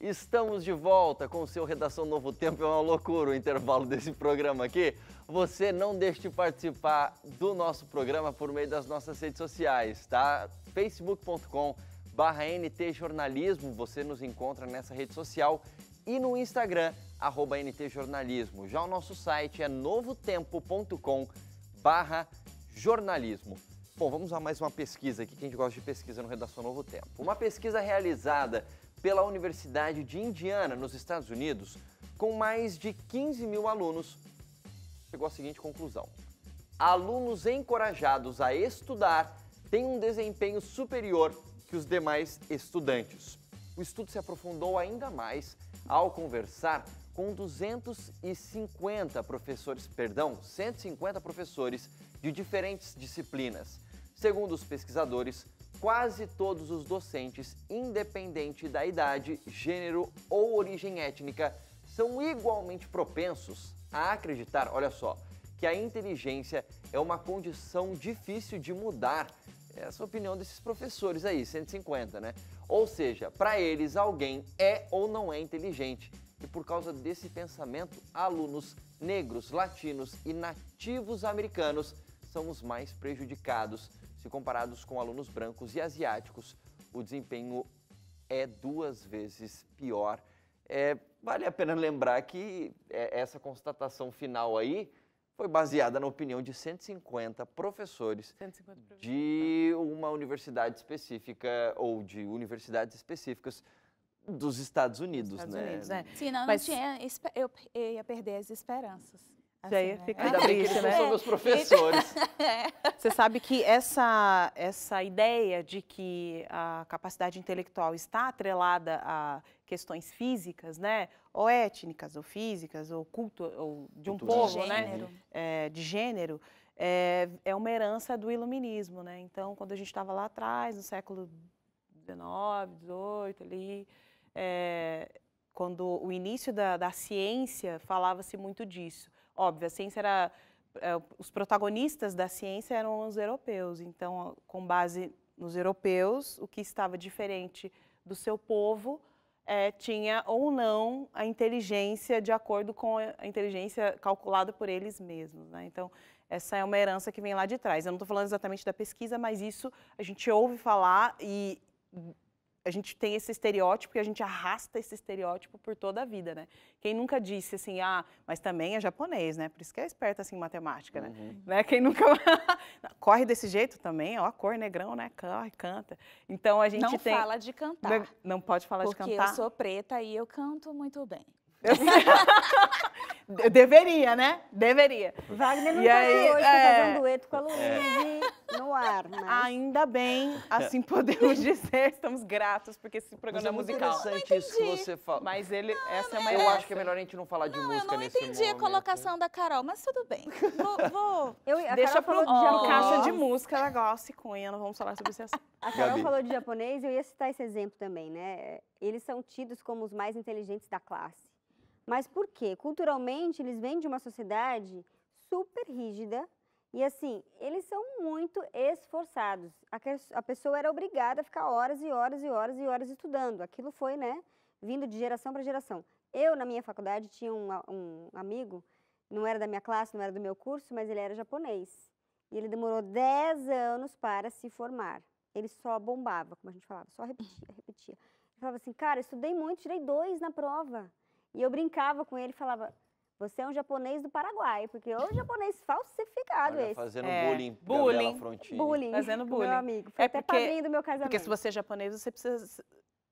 Estamos de volta com o seu Redação Novo Tempo. É uma loucura o intervalo desse programa aqui. Você não deixe de participar do nosso programa por meio das nossas redes sociais, tá? facebook.com/ntjornalismo, você nos encontra nessa rede social, e no Instagram, @ntjornalismo. Já o nosso site é novotempo.com/jornalismo. Bom, vamos a mais uma pesquisa aqui, que a gente gosta de pesquisa no Redação Novo Tempo. Uma pesquisa realizada pela Universidade de Indiana, nos Estados Unidos, com mais de 15 mil alunos, chegou à seguinte conclusão: alunos encorajados a estudar têm um desempenho superior que os demais estudantes. O estudo se aprofundou ainda mais ao conversar com 150 professores de diferentes disciplinas. Segundo os pesquisadores, quase todos os docentes, independente da idade, gênero ou origem étnica, são igualmente propensos a acreditar, olha só, que a inteligência é uma condição difícil de mudar. Essa é a opinião desses professores aí, 150, né? Ou seja, para eles alguém é ou não é inteligente. E por causa desse pensamento, alunos negros, latinos e nativos americanos são os mais prejudicados. Se comparados com alunos brancos e asiáticos, o desempenho é 2 vezes pior. Vale a pena lembrar que essa constatação final aí foi baseada na opinião de 150 professores de uma universidade específica ou de universidades específicas dos Estados Unidos, né? Senão não tinha, eu ia perder as esperanças. Já ia ficar Ainda bem que eles não são meus professores. Você sabe que essa ideia de que a capacidade intelectual está atrelada a questões físicas, né, ou étnicas, ou físicas, ou culto, ou de um povo, né, de gênero, é uma herança do iluminismo, né? Então, quando a gente estava lá atrás, no século XIX, XVIII, ali, quando o início da ciência, falava-se muito disso. Óbvio, a ciência era... os protagonistas da ciência eram os europeus, então, com base nos europeus, o que estava diferente do seu povo tinha ou não a inteligência de acordo com a inteligência calculada por eles mesmos, né? Então, essa é uma herança que vem lá de trás. Eu não estou falando exatamente da pesquisa, mas isso a gente ouve falar e a gente tem esse estereótipo e a gente arrasta esse estereótipo por toda a vida, né? Quem nunca disse assim, mas também é japonês, né? Por isso que é esperto assim em matemática, né? Quem nunca... Corre desse jeito também, ó, cor, negrão, né? Corre, canta. Então a gente não fala de cantar. Não pode falar de cantar. Porque eu sou preta e eu canto muito bem. Eu deveria, né? Deveria. Wagner não está aqui hoje para fazer um dueto com a Luíse no ar. Mas... Ainda bem, assim podemos dizer, estamos gratos, porque esse programa é musical. Mas é muito interessante isso que você fala. Mas essa é uma Eu acho que é melhor a gente não falar de música nesse momento. Eu não entendi a colocação da Carol, mas tudo bem. Deixa pro caixa de música, ela gosta e cunha, não vamos falar sobre esse assunto. A Carol falou de japonês, eu ia citar esse exemplo também, né? Eles são tidos como os mais inteligentes da classe. Mas por quê? Culturalmente, eles vêm de uma sociedade super rígida e, assim, eles são muito esforçados. A pessoa era obrigada a ficar horas e horas e horas e horas estudando. Aquilo foi, né, vindo de geração para geração. Eu, na minha faculdade, tinha um amigo, não era da minha classe, não era do meu curso, mas ele era japonês. E ele demorou 10 anos para se formar. Ele só bombava, como a gente falava, só repetia, repetia. Ele falava assim, cara, estudei muito, tirei 2 na prova. E eu brincava com ele e falava, você é um japonês do Paraguai, porque é um japonês falsificado. Olha, esse. fazendo bullying. Bullying. Fazendo bullying. Meu amigo. Foi até padrinho do meu casamento. Porque se você é japonês, você precisa...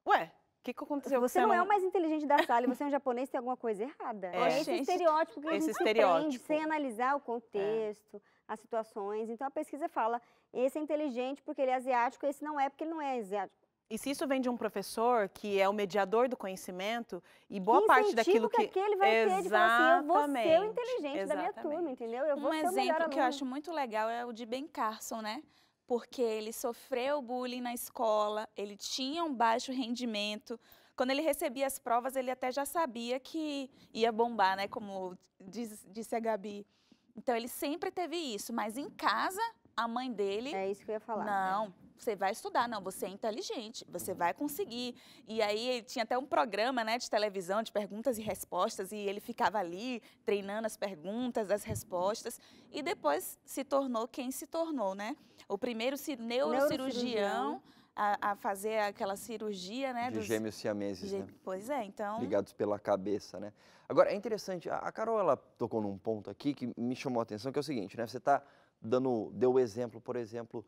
Ué, o que aconteceu? Você não é o mais inteligente da sala e você é um japonês, tem alguma coisa errada. Esse estereótipo que a gente aprende sem analisar o contexto, as situações. Então a pesquisa fala, esse é inteligente porque ele é asiático, esse não é porque ele não é asiático. E se isso vem de um professor que é o mediador do conhecimento e boa parte daquilo que ele vai ter de falar assim, eu vou ser o inteligente da minha turma, entendeu? Eu vou ser o melhor aluno. Um exemplo que eu acho muito legal é o de Ben Carson, né? Porque ele sofreu bullying na escola, ele tinha um baixo rendimento. Quando ele recebia as provas, ele até já sabia que ia bombar, né? Como disse a Gabi. Então, ele sempre teve isso. Mas em casa, a mãe dele... É isso que eu ia falar. Não. você vai estudar, não, você é inteligente, você vai conseguir. E aí tinha até um programa, né, de televisão, de perguntas e respostas, e ele ficava ali treinando as perguntas, as respostas, e depois se tornou quem se tornou, né? O primeiro neurocirurgião a fazer aquela cirurgia, né? De gêmeos siameses, né? Pois é, então... Ligados pela cabeça, né? Agora, é interessante, a Carol, ela tocou num ponto aqui que me chamou a atenção, que é o seguinte, né? Você está deu o exemplo, por exemplo,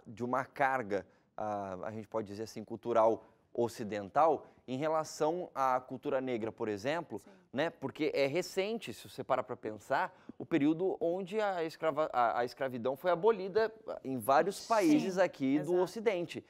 de uma carga, a gente pode dizer assim, cultural ocidental em relação à cultura negra, por exemplo, né? Porque é recente, se você parar para pensar, o período onde a escravidão foi abolida em vários países aqui do Ocidente.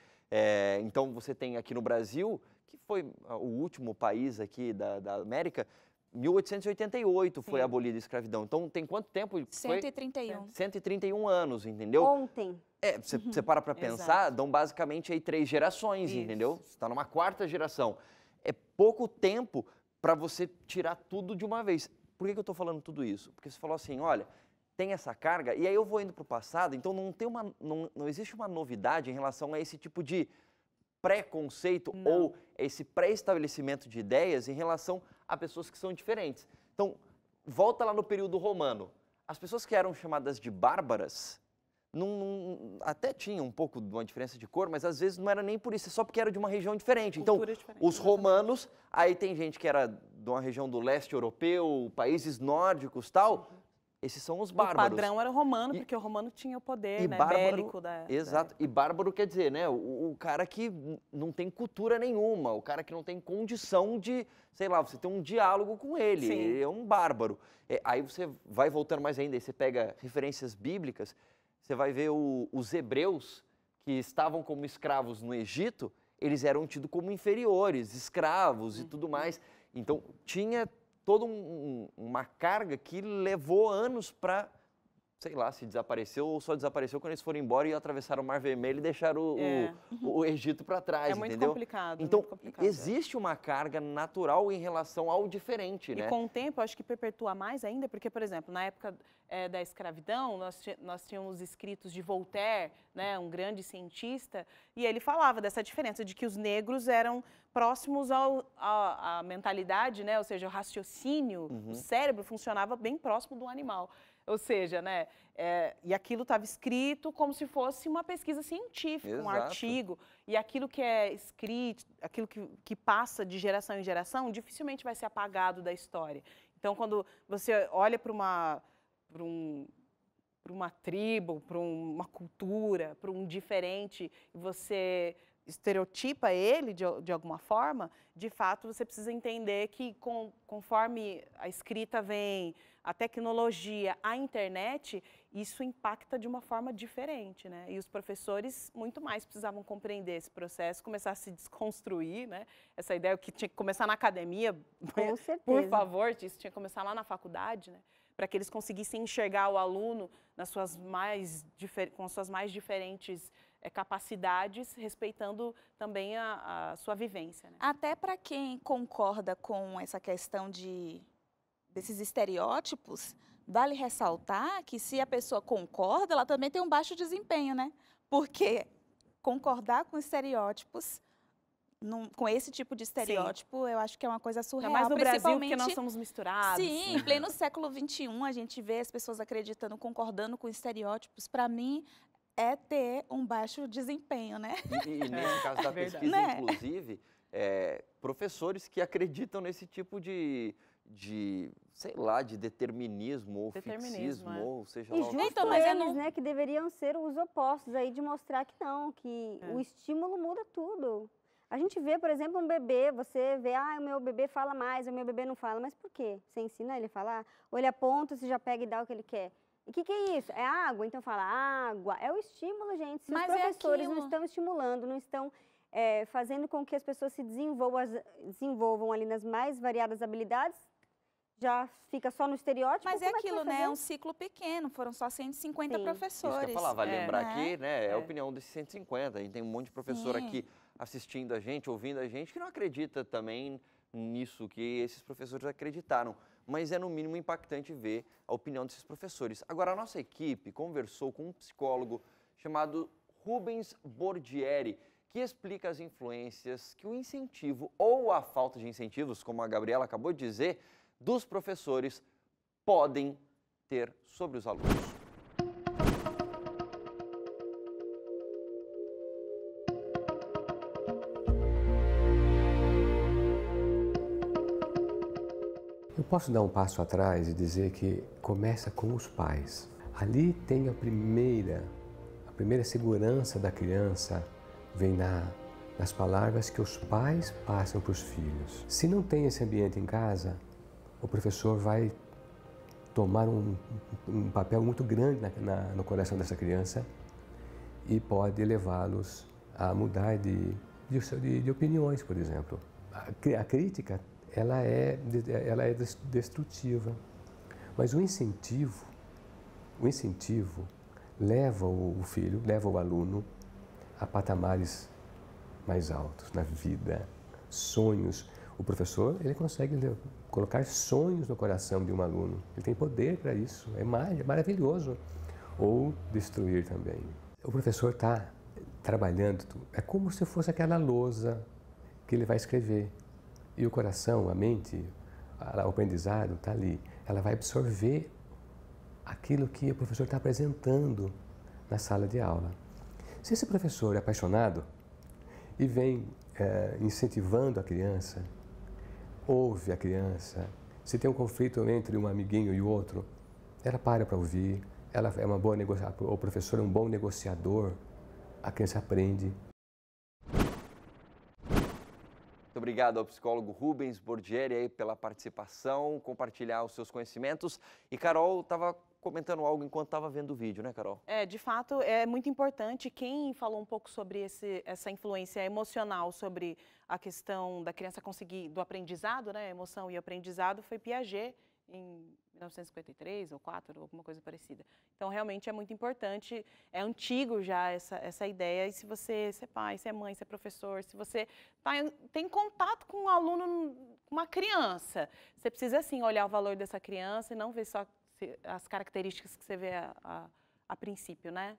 Então, você tem aqui no Brasil, que foi o último país aqui da América, 1888 foi abolida a escravidão. Então, tem quanto tempo? 131. 131 anos, entendeu? Ontem. Você para pensar, dão basicamente aí 3 gerações, entendeu? Você está numa 4ª geração. É pouco tempo para você tirar tudo de uma vez. Por que eu estou falando tudo isso? Porque você falou assim, olha, tem essa carga, e aí eu vou indo para o passado, então não existe uma novidade em relação a esse tipo de preconceito ou esse pré-estabelecimento de ideias em relação a pessoas que são diferentes. Então, volta lá no período romano. As pessoas que eram chamadas de bárbaras, até tinham um pouco de uma diferença de cor, mas às vezes não era nem por isso, é só porque era de uma região diferente. Então, os romanos, aí tem gente que era de uma região do leste europeu, países nórdicos, tal, esses são os bárbaros. O padrão era o romano, porque o romano tinha o poder, né, bárbaro, bélico da... Exato, e bárbaro quer dizer, né, o cara que não tem cultura nenhuma, o cara que não tem condição de, sei lá, você ter um diálogo com ele, ele é um bárbaro. Aí você vai voltando mais ainda, aí você pega referências bíblicas, você vai ver os hebreus que estavam como escravos no Egito, eles eram tidos como inferiores, escravos e tudo mais. Então, tinha toda uma carga que levou anos para, sei lá, se desapareceu ou só desapareceu quando eles foram embora e atravessaram o Mar Vermelho e deixaram o Egito para trás, muito entendeu? complicado. Então, muito complicado, existe uma carga natural em relação ao diferente, né? E com o tempo, eu acho que perpetua mais ainda, porque, por exemplo, na época da escravidão, nós tínhamos escritos de Voltaire, né, um grande cientista, e ele falava dessa diferença, de que os negros eram próximos à mentalidade, né, ou seja, o raciocínio, o cérebro funcionava bem próximo do animal. Ou seja, né, e aquilo estava escrito como se fosse uma pesquisa científica, um artigo. E aquilo que é escrito, aquilo que passa de geração em geração, dificilmente vai ser apagado da história. Então, quando você olha para uma tribo, para uma cultura, para um diferente, e você estereotipa ele de alguma forma, de fato você precisa entender que conforme a escrita vem, a tecnologia, a internet, isso impacta de uma forma diferente, né? E os professores muito mais precisavam compreender esse processo, começar a se desconstruir, né? Essa ideia que tinha que começar na academia, com certeza. Por favor, isso tinha que começar lá na faculdade, né? Para que eles conseguissem enxergar o aluno com as suas mais diferentes capacidades, respeitando também a sua vivência, né? Até para quem concorda com essa questão desses estereótipos, vale ressaltar que se a pessoa concorda, ela também tem um baixo desempenho, né? Porque concordar com estereótipos, com esse tipo de estereótipo, eu acho que é uma coisa surreal. Ainda mais no Brasil, porque nós somos misturados. Sim, em pleno século XXI, a gente vê as pessoas acreditando, concordando com estereótipos. Para mim, é ter um baixo desempenho, né? E nesse caso da pesquisa, né? Inclusive, professores que acreditam nesse tipo de sei lá, de determinismo ou fixismo, ou seja lá o que for. Justo eles, né, que deveriam ser os opostos aí, de mostrar que não, que o estímulo muda tudo. A gente vê, por exemplo, um bebê, você vê, o meu bebê fala mais, o meu bebê não fala, mas por quê? Você ensina ele a falar? Ou ele aponta, você já pega e dá o que ele quer? E o que é isso? É água? Então fala água. É o estímulo, gente. Se mas os professores não estão estimulando, não estão fazendo com que as pessoas se desenvolvam ali nas mais variadas habilidades, já fica só no estereótipo. Mas é aquilo, né? É um ciclo pequeno, foram só 150 professores. Isso que eu falava, lembrar aqui, né? É a opinião desses 150. A gente tem um monte de professor aqui assistindo a gente, ouvindo a gente, que não acredita também nisso que esses professores acreditaram. mas é no mínimo impactante ver a opinião desses professores. Agora, a nossa equipe conversou com um psicólogo chamado Rubens Bordieri, que explica as influências que o incentivo ou a falta de incentivos, como a Gabriela acabou de dizer, dos professores podem ter sobre os alunos. Eu posso dar um passo atrás e dizer que começa com os pais. Ali tem a primeira segurança da criança, vem nas palavras que os pais passam para os filhos. Se não tem esse ambiente em casa, o professor vai tomar um papel muito grande no coração dessa criança e pode levá-los a mudar de opiniões, por exemplo. A crítica, ela é destrutiva, mas o incentivo leva o filho, leva o aluno a patamares mais altos na vida, sonhos. O professor, ele consegue colocar sonhos no coração de um aluno. Ele tem poder para isso, é maravilhoso. Ou destruir também. O professor está trabalhando, é como se fosse aquela lousa que ele vai escrever. E o coração, a mente, o aprendizado está ali. Ela vai absorver aquilo que o professor está apresentando na sala de aula. Se esse professor é apaixonado e vem incentivando a criança, ouve a criança, se tem um conflito entre um amiguinho e o outro, ela para ouvir, ela é uma boa negociadora, o professor é um bom negociador, a criança aprende. Muito obrigado ao psicólogo Rubens Bordieri aí pela participação, compartilhar os seus conhecimentos. E Carol estava comentando algo enquanto estava vendo o vídeo, né, Carol? De fato, é muito importante. Quem falou um pouco sobre essa influência emocional, sobre a questão da criança conseguir, do aprendizado, né, emoção e aprendizado, foi Piaget, em 1953 ou 4, alguma coisa parecida. Então, realmente é muito importante, é antigo já essa ideia, e se você é pai, se é mãe, se é professor, se você tem contato com um aluno, uma criança, você precisa, sim, olhar o valor dessa criança e não ver só as características que você vê a princípio, né?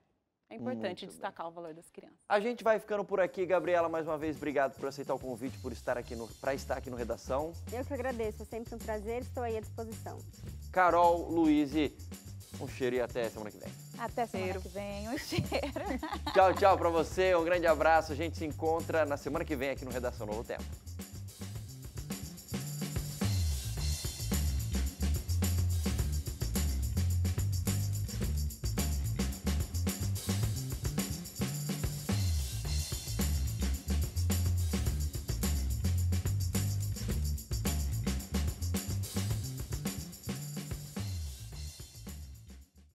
É importante destacar o valor das crianças. A gente vai ficando por aqui, Gabriela, mais uma vez, obrigado por aceitar o convite, por estar aqui no Redação. Eu que agradeço, é sempre um prazer, estou aí à disposição. Carol, Luiz, um cheiro e até semana que vem. Até semana que vem, um cheiro. Tchau, tchau pra você, um grande abraço, a gente se encontra na semana que vem aqui no Redação Novo Tempo.